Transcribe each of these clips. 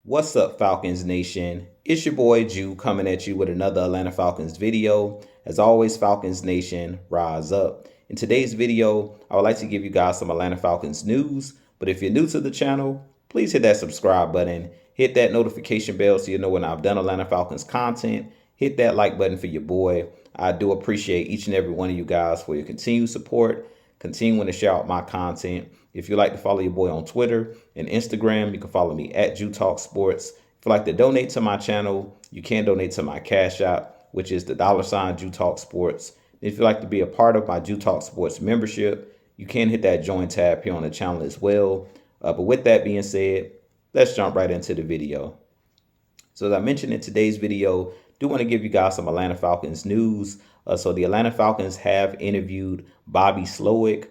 What's up, Falcons Nation? It's your boy Jew coming at you with another Atlanta Falcons video. As always, Falcons Nation, rise up. In today's video, I would like to give you guys some Atlanta Falcons news. But if you're new to the channel, please hit that subscribe button, hit that notification bell so you know when I've done Atlanta Falcons content. Hit that like button for your boy. I do appreciate each and every one of you guys for your continued support, continuing to share out my content. If you'd like to follow your boy on Twitter and Instagram, you can follow me at Jew Talk Sports. If you'd like to donate to my channel, you can donate to my Cash App, which is the $ Jew Talk Sports. If you'd like to be a part of my Jew Talk Sports membership, you can hit that join tab here on the channel as well. But with that being said, let's jump right into the video. So as I mentioned in today's video, do want to give you guys some Atlanta Falcons news. So the Atlanta Falcons have interviewed Bobby Slowik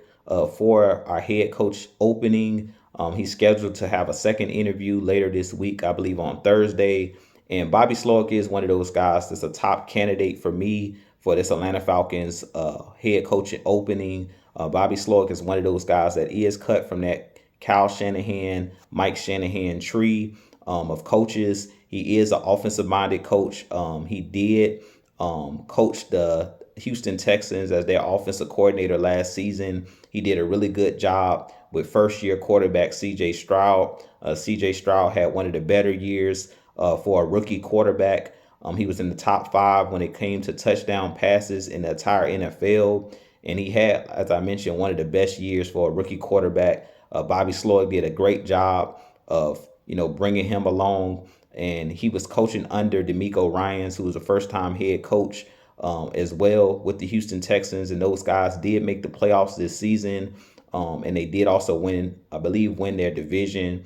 for our head coach opening. He's scheduled to have a second interview later this week, I believe on Thursday. And Bobby Slowik is one of those guys that's a top candidate for me for this Atlanta Falcons head coaching opening. Bobby Slowik is one of those guys that is cut from that Kyle Shanahan, Mike Shanahan tree of coaches. He is an offensive-minded coach. He did coach the Houston Texans as their offensive coordinator last season. He did a really good job with first-year quarterback C.J. Stroud. C.J. Stroud had one of the better years for a rookie quarterback. He was in the top 5 when it came to touchdown passes in the entire NFL. And he had, as I mentioned, one of the best years for a rookie quarterback. Bobby Slowik did a great job of, bringing him along. And he was coaching under DeMeco Ryans, who was a first-time head coach as well with the Houston Texans. And those guys did make the playoffs this season. And they did also win, I believe, win their division.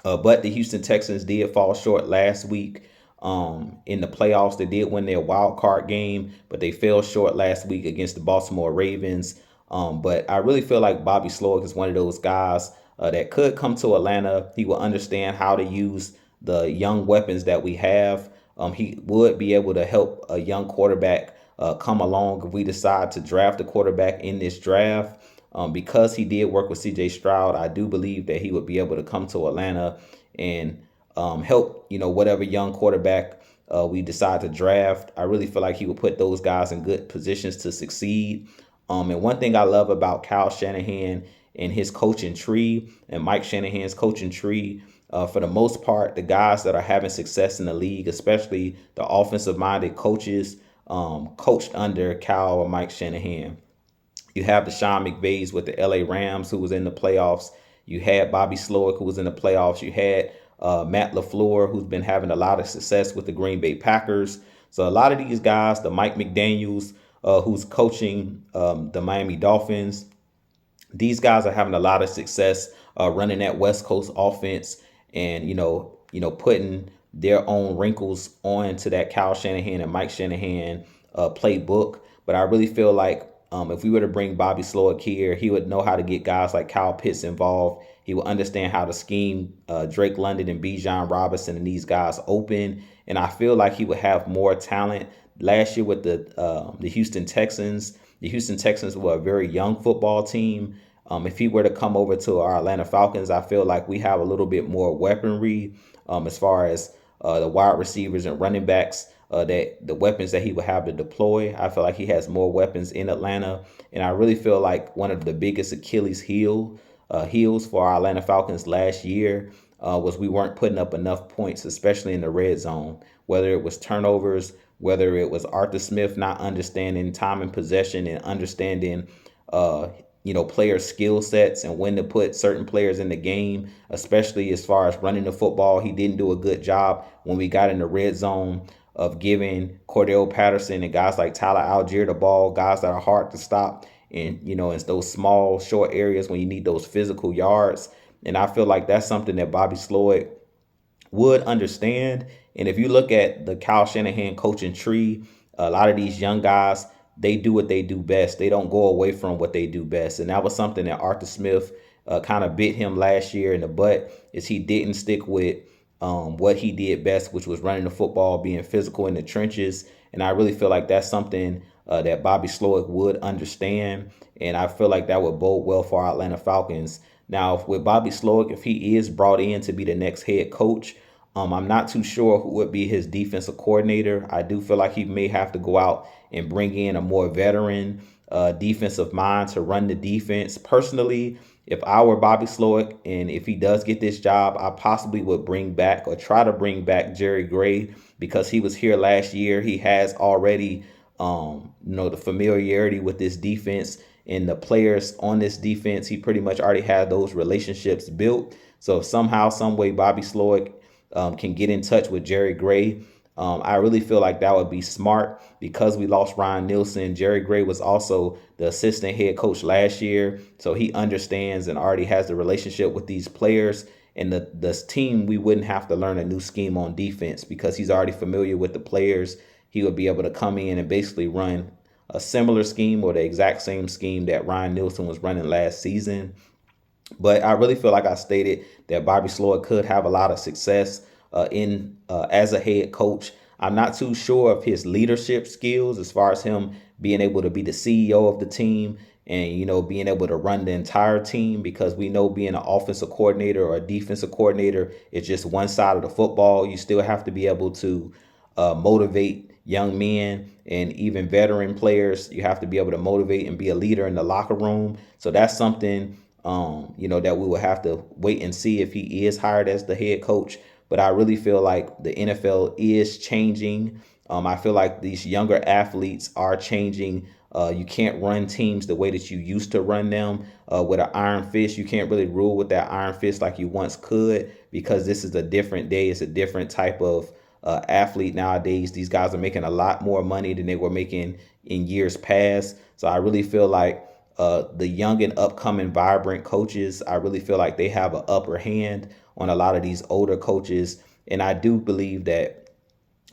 But the Houston Texans did fall short last week in the playoffs. They did win their wild card game, but they fell short last week against the Baltimore Ravens. But I really feel like Bobby Slowik is one of those guys that could come to Atlanta. He will understand how to use the young weapons that we have. He would be able to help a young quarterback come along if we decide to draft a quarterback in this draft. Because he did work with C.J. Stroud, I do believe that he would be able to come to Atlanta and help, whatever young quarterback we decide to draft. I really feel like he would put those guys in good positions to succeed. And one thing I love about Kyle Shanahan and his coaching tree and Mike Shanahan's coaching tree, for the most part, the guys that are having success in the league, especially the offensive-minded coaches, coached under Kyle or Mike Shanahan. You have Deshaun McVays with the LA Rams, who was in the playoffs. You had Bobby Slowik, who was in the playoffs. You had Matt LaFleur, who's been having a lot of success with the Green Bay Packers. So a lot of these guys, the Mike McDaniels, who's coaching the Miami Dolphins, these guys are having a lot of success running that West Coast offense and, putting their own wrinkles on to that Kyle Shanahan and Mike Shanahan playbook. But I really feel like if we were to bring Bobby Slowik here, he would know how to get guys like Kyle Pitts involved. He would understand how to scheme Drake London and Bijan Robinson and these guys open. And I feel like he would have more talent. Last year with the Houston Texans, were a very young football team. If he were to come over to our Atlanta Falcons, I feel like we have a little bit more weaponry as far as the wide receivers and running backs. That the weapons that he would have to deploy. I feel like he has more weapons in Atlanta. And I really feel like one of the biggest Achilles heels for our Atlanta Falcons last year was we weren't putting up enough points, especially in the red zone, whether it was turnovers, whether it was Arthur Smith not understanding time and possession and understanding player skill sets and when to put certain players in the game, especially as far as running the football. He didn't do a good job when we got in the red zone of giving Cordell Patterson and guys like Tyler Algier the ball, guys that are hard to stop in, in those small, short areas when you need those physical yards. And I feel like that's something that Bobby Slowik would understand. And if you look at the Kyle Shanahan coaching tree, a lot of these young guys, they do what they do best. They don't go away from what they do best. And that was something that Arthur Smith kind of bit him last year in the butt, is he didn't stick with what he did best, which was running the football, being physical in the trenches. And I really feel like that's something that Bobby Slowik would understand. And I feel like that would bode well for our Atlanta Falcons. Now, with Bobby Slowik, if he is brought in to be the next head coach, I'm not too sure who would be his defensive coordinator. I do feel like he may have to go out and bring in a more veteran defensive mind to run the defense. Personally, if I were Bobby Slowik and if he does get this job, I possibly would bring back or try to bring back Jerry Gray because he was here last year. He has already, the familiarity with this defense and the players on this defense. He pretty much already had those relationships built. So if somehow, some way, Bobby Slowik can get in touch with Jerry Gray, I really feel like that would be smart because we lost Ryan Nielsen. Jerry Gray was also the assistant head coach last year, so he understands and already has the relationship with these players. And the team, we wouldn't have to learn a new scheme on defense because he's already familiar with the players. He would be able to come in and basically run a similar scheme or the exact same scheme that Ryan Nielsen was running last season. But I really feel like I stated that Bobby Slowik could have a lot of success in as a head coach. I'm not too sure of his leadership skills as far as him being able to be the CEO of the team and, being able to run the entire team, because we know being an offensive coordinator or a defensive coordinator is just one side of the football. You still have to be able to motivate young men and even veteran players. You have to be able to motivate and be a leader in the locker room. So that's something that we will have to wait and see if he is hired as the head coach. But I really feel like the NFL is changing. I feel like these younger athletes are changing. You can't run teams the way that you used to run them with an iron fist. You can't really rule with that iron fist like you once could, because this is a different day. It's a different type of athlete nowadays. These guys are making a lot more money than they were making in years past. So I really feel like the young and upcoming vibrant coaches, I really feel like they have an upper hand on a lot of these older coaches. And I do believe that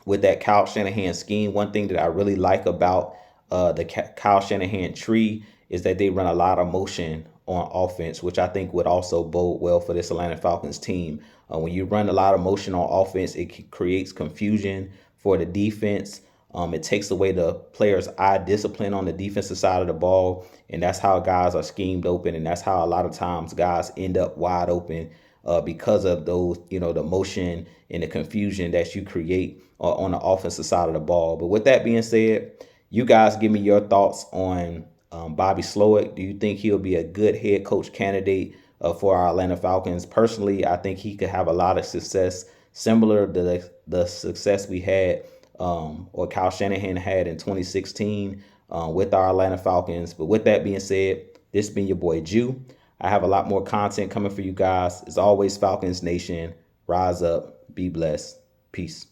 with that Kyle Shanahan scheme, one thing that I really like about the Kyle Shanahan tree is that they run a lot of motion on offense, which I think would also bode well for this Atlanta Falcons team. When you run a lot of motion on offense, it creates confusion for the defense. It takes away the player's eye discipline on the defensive side of the ball. And that's how guys are schemed open. And that's how a lot of times guys end up wide open because of those, the motion and the confusion that you create on the offensive side of the ball. But with that being said, you guys give me your thoughts on Bobby Slowik. Do you think he'll be a good head coach candidate for our Atlanta Falcons? Personally, I think he could have a lot of success similar to the success we had or Kyle Shanahan had in 2016 with our Atlanta Falcons. But with that being said, this has been your boy Jew. I have a lot more content coming for you guys. As always, Falcons Nation, rise up, be blessed. Peace.